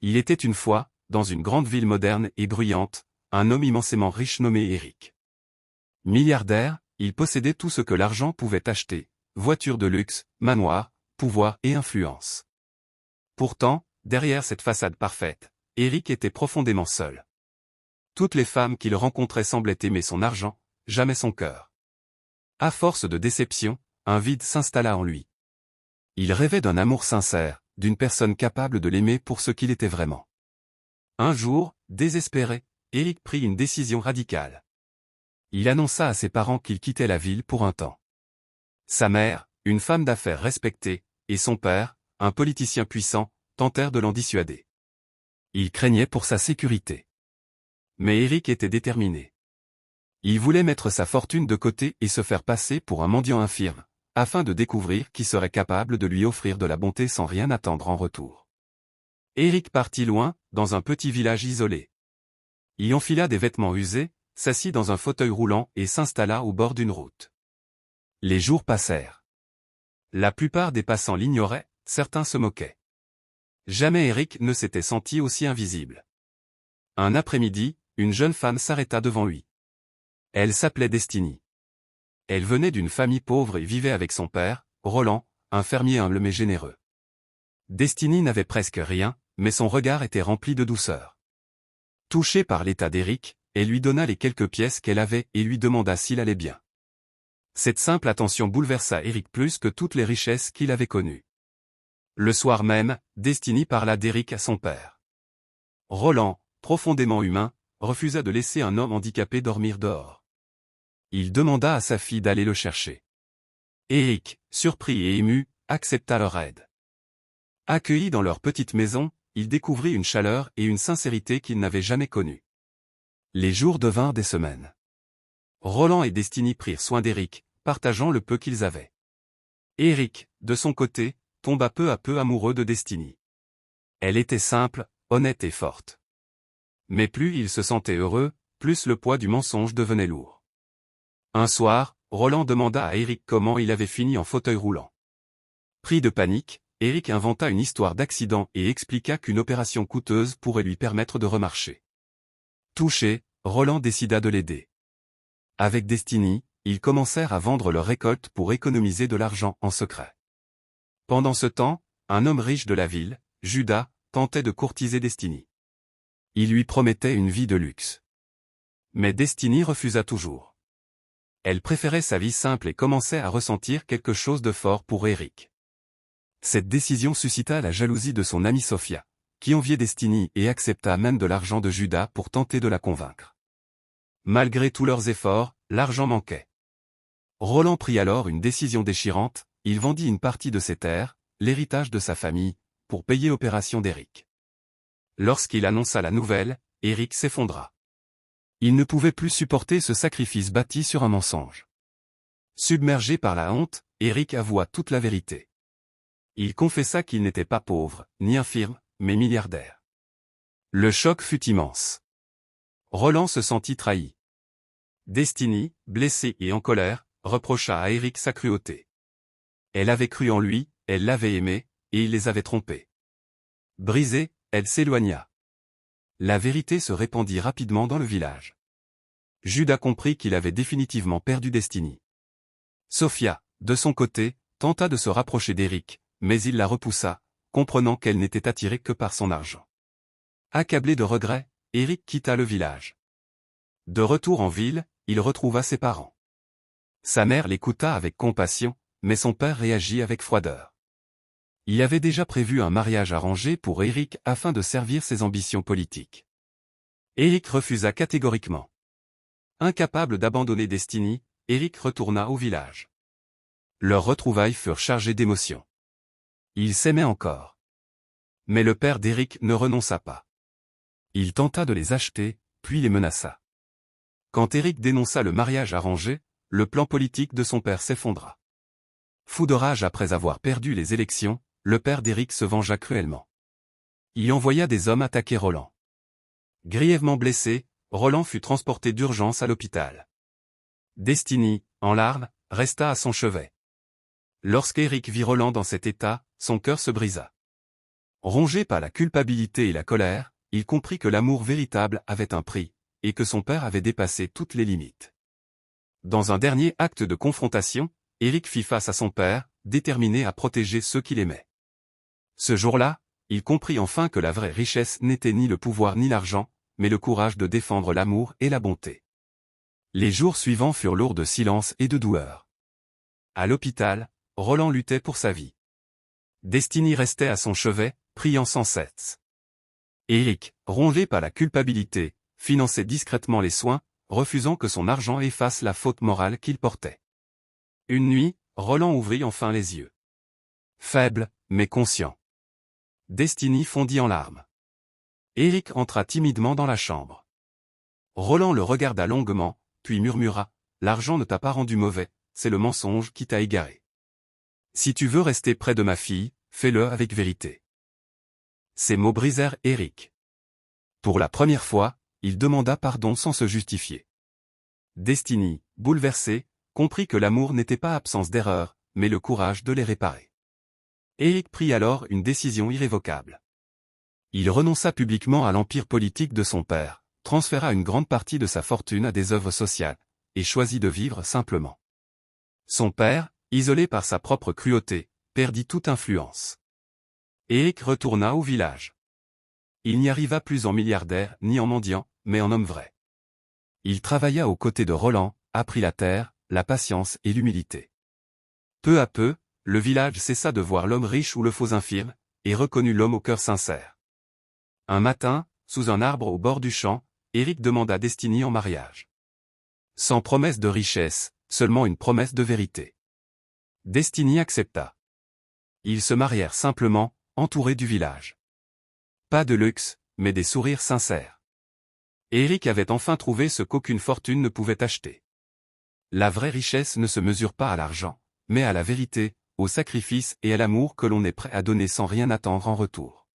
Il était une fois, dans une grande ville moderne et bruyante, un homme immensément riche nommé Eric. Milliardaire, il possédait tout ce que l'argent pouvait acheter, voitures de luxe, manoirs, pouvoir et influence. Pourtant, derrière cette façade parfaite, Eric était profondément seul. Toutes les femmes qu'il rencontrait semblaient aimer son argent, jamais son cœur. À force de déception, un vide s'installa en lui. Il rêvait d'un amour sincère, d'une personne capable de l'aimer pour ce qu'il était vraiment. Un jour, désespéré, Eric prit une décision radicale. Il annonça à ses parents qu'il quittait la ville pour un temps. Sa mère, une femme d'affaires respectée, et son père, un politicien puissant, tentèrent de l'en dissuader. Il craignait pour sa sécurité. Mais Eric était déterminé. Il voulait mettre sa fortune de côté et se faire passer pour un mendiant infirme, afin de découvrir qui serait capable de lui offrir de la bonté sans rien attendre en retour. Eric partit loin, dans un petit village isolé. Il enfila des vêtements usés, s'assit dans un fauteuil roulant et s'installa au bord d'une route. Les jours passèrent. La plupart des passants l'ignoraient, certains se moquaient. Jamais Eric ne s'était senti aussi invisible. Un après-midi, une jeune femme s'arrêta devant lui. Elle s'appelait Destiny. Elle venait d'une famille pauvre et vivait avec son père, Roland, un fermier humble mais généreux. Destiny n'avait presque rien, mais son regard était rempli de douceur. Touchée par l'état d'Eric, elle lui donna les quelques pièces qu'elle avait et lui demanda s'il allait bien. Cette simple attention bouleversa Eric plus que toutes les richesses qu'il avait connues. Le soir même, Destiny parla d'Eric à son père. Roland, profondément humain, refusa de laisser un homme handicapé dormir dehors. Il demanda à sa fille d'aller le chercher. Eric, surpris et ému, accepta leur aide. Accueilli dans leur petite maison, il découvrit une chaleur et une sincérité qu'il n'avait jamais connues. Les jours devinrent des semaines. Roland et Destiny prirent soin d'Eric, partageant le peu qu'ils avaient. Eric, de son côté, tomba peu à peu amoureux de Destiny. Elle était simple, honnête et forte. Mais plus il se sentait heureux, plus le poids du mensonge devenait lourd. Un soir, Roland demanda à Eric comment il avait fini en fauteuil roulant. Pris de panique, Eric inventa une histoire d'accident et expliqua qu'une opération coûteuse pourrait lui permettre de remarcher. Touché, Roland décida de l'aider. Avec Destiny, ils commencèrent à vendre leurs récoltes pour économiser de l'argent en secret. Pendant ce temps, un homme riche de la ville, Judas, tentait de courtiser Destiny. Il lui promettait une vie de luxe. Mais Destiny refusa toujours. Elle préférait sa vie simple et commençait à ressentir quelque chose de fort pour Eric. Cette décision suscita la jalousie de son amie Sophia, qui enviait Destiny et accepta même de l'argent de Judas pour tenter de la convaincre. Malgré tous leurs efforts, l'argent manquait. Roland prit alors une décision déchirante, il vendit une partie de ses terres, l'héritage de sa famille, pour payer l'opération d'Eric. Lorsqu'il annonça la nouvelle, Eric s'effondra. Il ne pouvait plus supporter ce sacrifice bâti sur un mensonge. Submergé par la honte, Eric avoua toute la vérité. Il confessa qu'il n'était pas pauvre, ni infirme, mais milliardaire. Le choc fut immense. Roland se sentit trahi. Destiny, blessée et en colère, reprocha à Eric sa cruauté. Elle avait cru en lui, elle l'avait aimé, et il les avait trompés. Brisée, elle s'éloigna. La vérité se répandit rapidement dans le village. Judas comprit qu'il avait définitivement perdu Destiny. Sophia, de son côté, tenta de se rapprocher d'Eric, mais il la repoussa, comprenant qu'elle n'était attirée que par son argent. Accablé de regrets, Eric quitta le village. De retour en ville, il retrouva ses parents. Sa mère l'écouta avec compassion, mais son père réagit avec froideur. Il avait déjà prévu un mariage arrangé pour Eric afin de servir ses ambitions politiques. Eric refusa catégoriquement. Incapable d'abandonner Destiny, Eric retourna au village. Leurs retrouvailles furent chargées d'émotions. Ils s'aimaient encore. Mais le père d'Eric ne renonça pas. Il tenta de les acheter, puis les menaça. Quand Eric dénonça le mariage arrangé, le plan politique de son père s'effondra. Fou de rage après avoir perdu les élections, le père d'Eric se vengea cruellement. Il envoya des hommes attaquer Roland. Grièvement blessé, Roland fut transporté d'urgence à l'hôpital. Destiny, en larmes, resta à son chevet. Lorsqu'Eric vit Roland dans cet état, son cœur se brisa. Rongé par la culpabilité et la colère, il comprit que l'amour véritable avait un prix, et que son père avait dépassé toutes les limites. Dans un dernier acte de confrontation, Éric fit face à son père, déterminé à protéger ceux qu'il aimait. Ce jour-là, il comprit enfin que la vraie richesse n'était ni le pouvoir ni l'argent, mais le courage de défendre l'amour et la bonté. Les jours suivants furent lourds de silence et de douleur. À l'hôpital, Roland luttait pour sa vie. Destiny restait à son chevet, priant sans cesse. Éric, rongé par la culpabilité, finançait discrètement les soins, refusant que son argent efface la faute morale qu'il portait. Une nuit, Roland ouvrit enfin les yeux. Faible, mais conscient. Destiny fondit en larmes. Éric entra timidement dans la chambre. Roland le regarda longuement, puis murmura, « L'argent ne t'a pas rendu mauvais, c'est le mensonge qui t'a égaré. Si tu veux rester près de ma fille, fais-le avec vérité. » Ces mots brisèrent Éric. Pour la première fois, il demanda pardon sans se justifier. Destiny, bouleversé, comprit que l'amour n'était pas absence d'erreur, mais le courage de les réparer. Éric prit alors une décision irrévocable. Il renonça publiquement à l'empire politique de son père, transféra une grande partie de sa fortune à des œuvres sociales, et choisit de vivre simplement. Son père, isolé par sa propre cruauté, perdit toute influence. Éric retourna au village. Il n'y arriva plus en milliardaire ni en mendiant, mais en homme vrai. Il travailla aux côtés de Roland, apprit la terre, la patience et l'humilité. Peu à peu, le village cessa de voir l'homme riche ou le faux infirme, et reconnut l'homme au cœur sincère. Un matin, sous un arbre au bord du champ, Éric demanda Destiny en mariage. Sans promesse de richesse, seulement une promesse de vérité. Destiny accepta. Ils se marièrent simplement, entourés du village. Pas de luxe, mais des sourires sincères. Éric avait enfin trouvé ce qu'aucune fortune ne pouvait acheter. La vraie richesse ne se mesure pas à l'argent, mais à la vérité, au sacrifice et à l'amour que l'on est prêt à donner sans rien attendre en retour.